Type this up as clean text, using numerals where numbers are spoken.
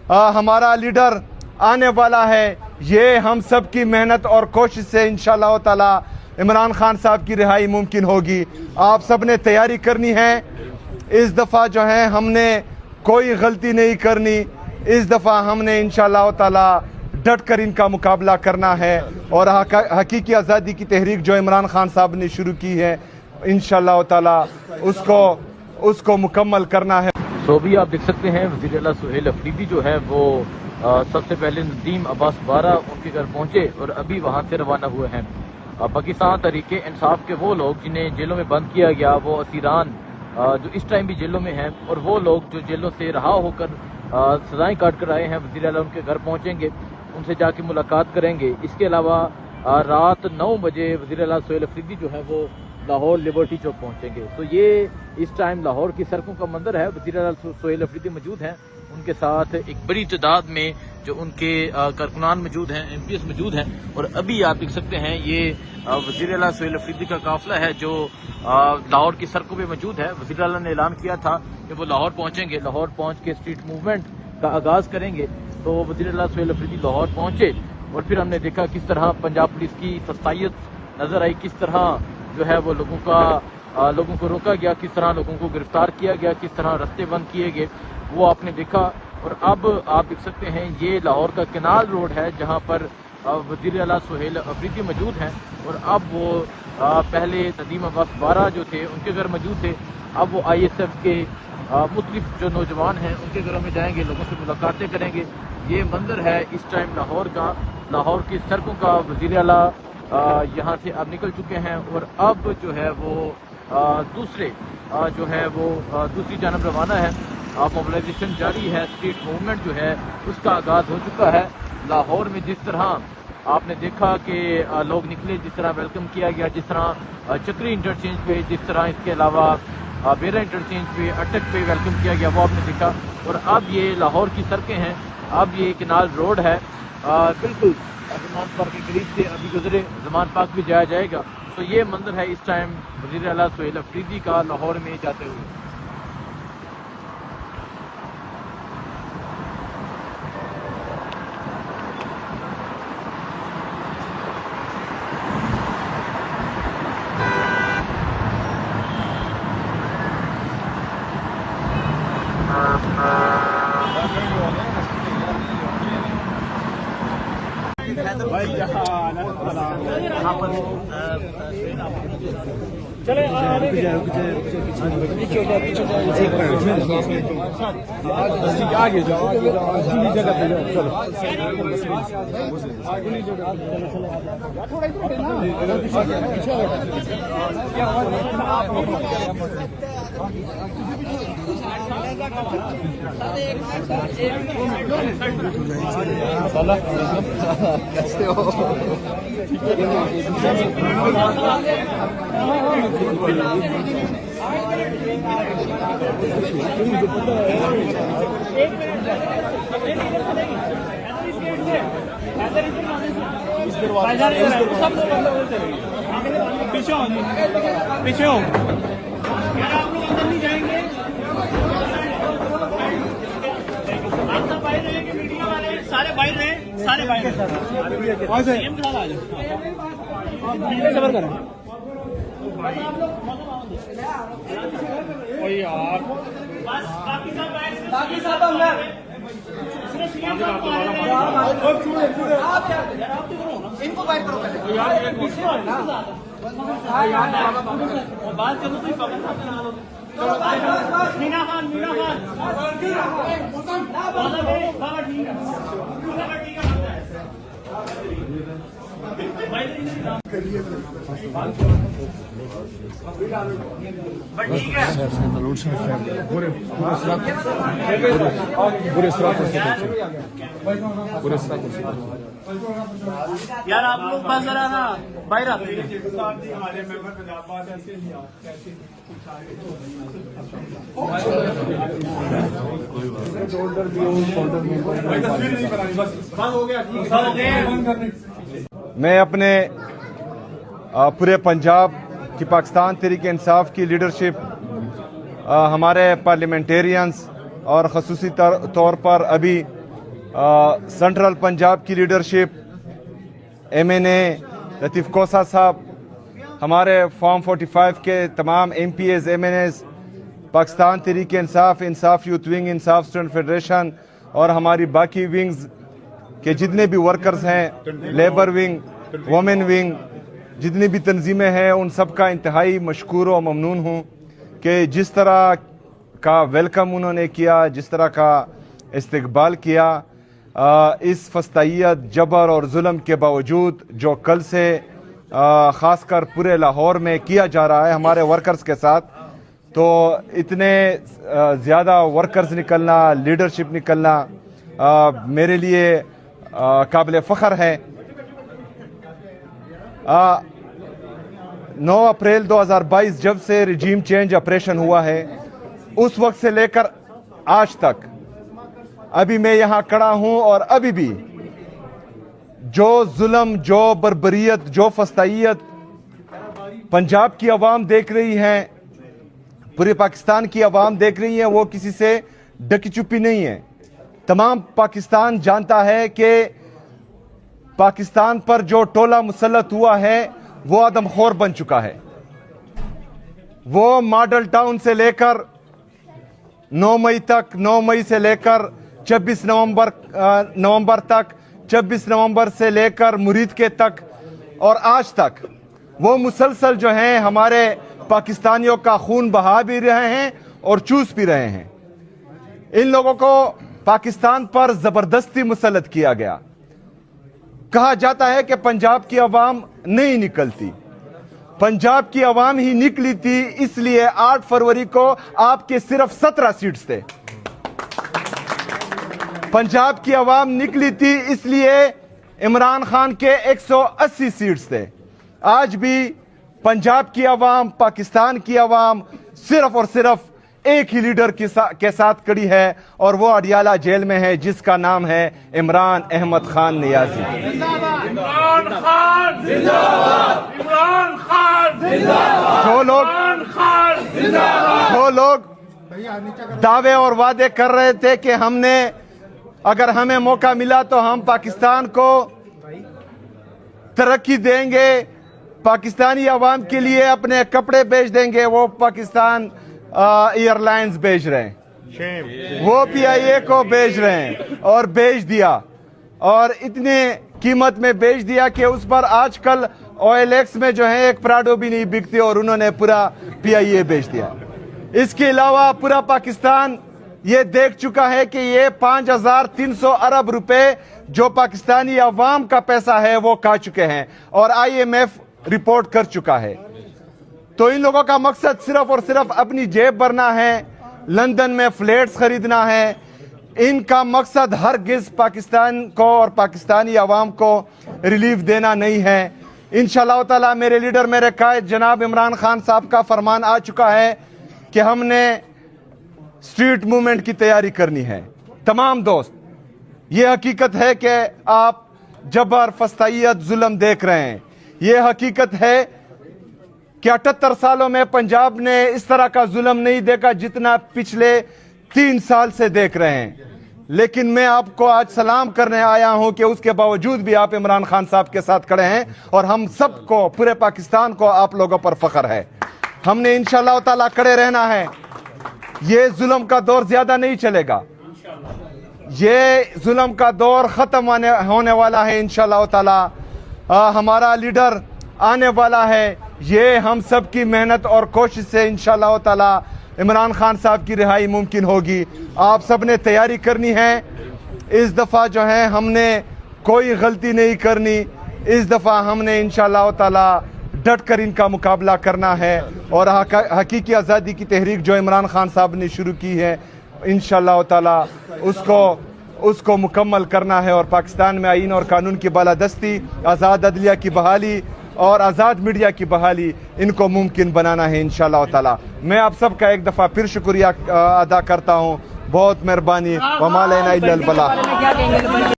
हमारा लीडर आने वाला है। ये हम सब की मेहनत और कोशिश से इंशाअल्लाह ताला इमरान खान साहब की रिहाई मुमकिन होगी। आप सब ने तैयारी करनी है। इस दफ़ा जो है हमने कोई गलती नहीं करनी। इस दफ़ा हमने इंशाअल्लाह ताला डट कर इनका मुकाबला करना है और हकीकी आज़ादी की तहरीक जो इमरान खान साहब ने शुरू की है इंशाअल्लाह ताला उसको मुकम्मल करना है। तो भी आप देख सकते हैं वज़ीर आला सुहेल अफरीदी जो है वो सबसे पहले नदीम अब्बास बारा उनके घर पहुंचे और अभी वहां से रवाना हुए हैं। पाकिस्तान तहरीके इंसाफ के वो लोग जिन्हें जेलों में बंद किया गया, वो असीरान जो इस टाइम भी जेलों में हैं, और वो लोग जो जेलों से रहा होकर सजाएं काट कर आए हैं, वज़ीर आला उनके घर पहुंचेंगे, उनसे जाके मुलाकात करेंगे। इसके अलावा रात 9 बजे वज़ीर आला सुहेल अफरीदी जो है वो लाहौर लिबर्टी चौक पहुंचेंगे। तो ये इस टाइम लाहौर की सड़कों का मंजर है। वज़ीर आला सुहेल अफरीदी मौजूद हैं, उनके साथ एक बड़ी तादाद में जो उनके कारकुनान मौजूद हैं, MPs मौजूद हैं। और अभी आप देख सकते हैं ये वज़ीर आला सुहेल अफरीदी का काफिला है जो लाहौर की सड़कों पे मौजूद है। वज़ीर आला ने ऐलान किया था कि वो लाहौर पहुंचेंगे, लाहौर पहुंच के स्ट्रीट मूवमेंट का आगाज करेंगे। तो वज़ीर आला सुहेल अफरीदी लाहौर पहुंचे और फिर हमने देखा किस तरह पंजाब पुलिस की सस्तायत नजर आई, किस तरह जो है वो लोगों को रोका गया, किस तरह लोगों को गिरफ्तार किया गया, किस तरह रास्ते बंद किए गए, वो आपने देखा। और अब आप देख सकते हैं ये लाहौर का केनाल रोड है जहां पर वज़ीर आला सुहेल अफरीदी मौजूद हैं। और अब वो पहले नदीम अब्बास बारा जो थे उनके घर मौजूद थे, अब वो ISF के मुख्तलिफ जो नौजवान हैं उनके घरों में जाएंगे, लोगों से मुलाकातें करेंगे। ये मंजर है इस टाइम लाहौर का, लाहौर की सड़कों का। वज़ीर आला यहाँ से अब निकल चुके हैं और अब जो है वो दूसरी जानब रवाना है। मोबिलाइजेशन जारी है, स्ट्रीट मूवमेंट जो है उसका आगाज हो चुका है। लाहौर में जिस तरह आपने देखा कि लोग निकले, जिस तरह वेलकम किया गया, जिस तरह चक्री इंटरचेंज पे, जिस तरह इसके अलावा बेरा इंटरचेंज पे, अटक पे वेलकम किया गया, वो आपने देखा। और अब ये लाहौर की सड़कें हैं, अब ये केनाल रोड है, बिल्कुल ज़मान पार्क के करीब से अभी गुजरे ज़मान पार्क भी जाया जाएगा। तो ये मंजर है इस टाइम वज़ीर आला सुहेल अफरीदी का लाहौर में जाते हुए। चले आगे जाओ जगह पे जाओ। चलो कैसे हो? पीछे हो यार, आप लोग अंदर नहीं जाएंगे। आप सब बाहर रहेंगे, मीडिया वाले सारे बाहर रहे, सारे बाहर सफर करें। यार बाकी सब अंदर इनको बाहर करो पहले बात करो। तो मीना खान बाबा ठीक यार, आप लोग बस जरा ना बाहर आते हैं। हमारे मेंबर पंजाब बात ऐसे नहीं मैं अपने पूरे पंजाब की पाकिस्तान तहरीक इंसाफ की लीडरशिप, हमारे पार्लियामेंटेरियंस और ख़ुसूसी तौर पर अभी सेंट्रल पंजाब की लीडरशिप, MNA लतीफ़ कोसा साहब, हमारे फॉर्म 45 के तमाम MPs, MNAs, पाकिस्तान तहरीक इंसाफ, इंसाफ यूथ विंग, इंसाफ स्टूडेंट फेडरेशन और हमारी बाकी विंग्स के जितने भी वर्कर्स हैं, लेबर विंग, वुमेन विंग, जितनी भी तंजीमें हैं, उन सब का इंतहाई मशकूर और ममनून हूँ कि जिस तरह का वेलकम उन्होंने किया, जिस तरह का इस्तकबाल किया। इस फस्तायत, जबर और जुल्म के बावजूद जो कल से ख़ासकर पूरे लाहौर में किया जा रहा है हमारे वर्कर्स के साथ, तो इतने ज़्यादा वर्कर्स निकलना, लीडरशिप निकलना मेरे लिए काबिल फ़ख्र है। 9 अप्रैल 2022 जब से रिजीम चेंज ऑपरेशन हुआ है, उस वक्त से लेकर आज तक अभी मैं यहाँ खड़ा हूँ और अभी भी जो जुल्म, जो बर्बरियत, जो फस्तायत पंजाब की आवाम देख रही है, पूरे पाकिस्तान की आवाम देख रही है, वो किसी से ढकी छुपी नहीं है। तमाम पाकिस्तान जानता है कि पाकिस्तान पर जो टोला मुसल्लत हुआ है वो आदमखोर बन चुका है। वो मॉडल टाउन से लेकर 9 मई तक, 9 मई से लेकर 26 नवंबर तक, 26 नवंबर से लेकर मुरीद के तक और आज तक वो मुसलसल जो हैं हमारे पाकिस्तानियों का खून बहा भी रहे हैं और चूस भी रहे हैं। इन लोगों को पाकिस्तान पर जबरदस्ती मुसल्लत किया गया। कहा जाता है कि पंजाब की आवाम नहीं निकलती, पंजाब की आवाम ही निकली थी, इसलिए 8 फरवरी को आपके सिर्फ 17 सीट्स थे। पंजाब की आवाम निकली थी इसलिए इमरान खान के 180 सीट्स थे। आज भी पंजाब की आवाम, पाकिस्तान की आवाम सिर्फ और सिर्फ एक ही लीडर के साथ खड़ी है और वो अडियाला जेल में है, जिसका नाम है इमरान अहमद खान नियाजी। इमरान खान जिंदाबाद, इमरान खान जिंदाबाद, जो लोग दावे और वादे कर रहे थे कि हमने, अगर हमें मौका मिला तो हम पाकिस्तान को तरक्की देंगे, पाकिस्तानी आवाम के लिए अपने कपड़े बेच देंगे, वो पाकिस्तान एयरलाइंस बेच रहे हैं, वो PIA को बेच रहे हैं और बेच दिया, और इतने कीमत में बेच दिया कि उस पर आजकल OLX में जो है एक प्राडो भी नहीं बिकती और उन्होंने पूरा PIA बेच दिया। इसके अलावा पूरा पाकिस्तान ये देख चुका है कि ये 5300 अरब रुपए जो पाकिस्तानी अवाम का पैसा है वो खा चुके हैं और IMF रिपोर्ट कर चुका है। तो इन लोगों का मकसद सिर्फ और सिर्फ अपनी जेब भरना है, लंदन में फ्लैट्स खरीदना है। इनका मकसद हरगिज पाकिस्तान को और पाकिस्तानी अवाम को रिलीफ देना नहीं है। इंशाअल्लाह ताला मेरे लीडर, मेरे कायद जनाब इमरान खान साहब का फरमान आ चुका है कि हमने स्ट्रीट मूवमेंट की तैयारी करनी है। तमाम दोस्त, ये हकीकत है कि आप जबर, फस्तायत, जुल्म देख रहे हैं। ये हकीकत है कि 78 सालों में पंजाब ने इस तरह का जुल्म नहीं देखा जितना पिछले 3 साल से देख रहे हैं। लेकिन मैं आपको आज सलाम करने आया हूं कि उसके बावजूद भी आप इमरान खान साहब के साथ खड़े हैं और हम सबको, पूरे पाकिस्तान को आप लोगों पर फख्र है। हमने इंशाअल्लाह ताला खड़े रहना है। ये जुल्म का दौर ज्यादा नहीं चलेगा, ये जुल्म का दौर खत्म होने वाला है इंशाअल्लाह ताला। हमारा लीडर आने वाला है। ये हम सब की मेहनत और कोशिश से इंशाअल्लाह ताला इमरान खान साहब की रिहाई मुमकिन होगी। आप सब ने तैयारी करनी है। इस दफ़ा जो है हमने कोई गलती नहीं करनी। इस दफ़ा हमने इंशाअल्लाह ताला डट कर इनका मुकाबला करना है और हकीकी आज़ादी की तहरीक जो इमरान खान साहब ने शुरू की है, इंशाअल्लाह ताला उसको मुकम्मल करना है और पाकिस्तान में आईन और कानून की बालादस्ती, आज़ाद अदलिया की बहाली और आज़ाद मीडिया की बहाली, इनको मुमकिन बनाना है इंशाअल्लाह ताला। मैं आप सबका एक दफ़ा फिर शुक्रिया अदा करता हूँ। बहुत मेहरबानी। वमा लैना इल्लल बलाग।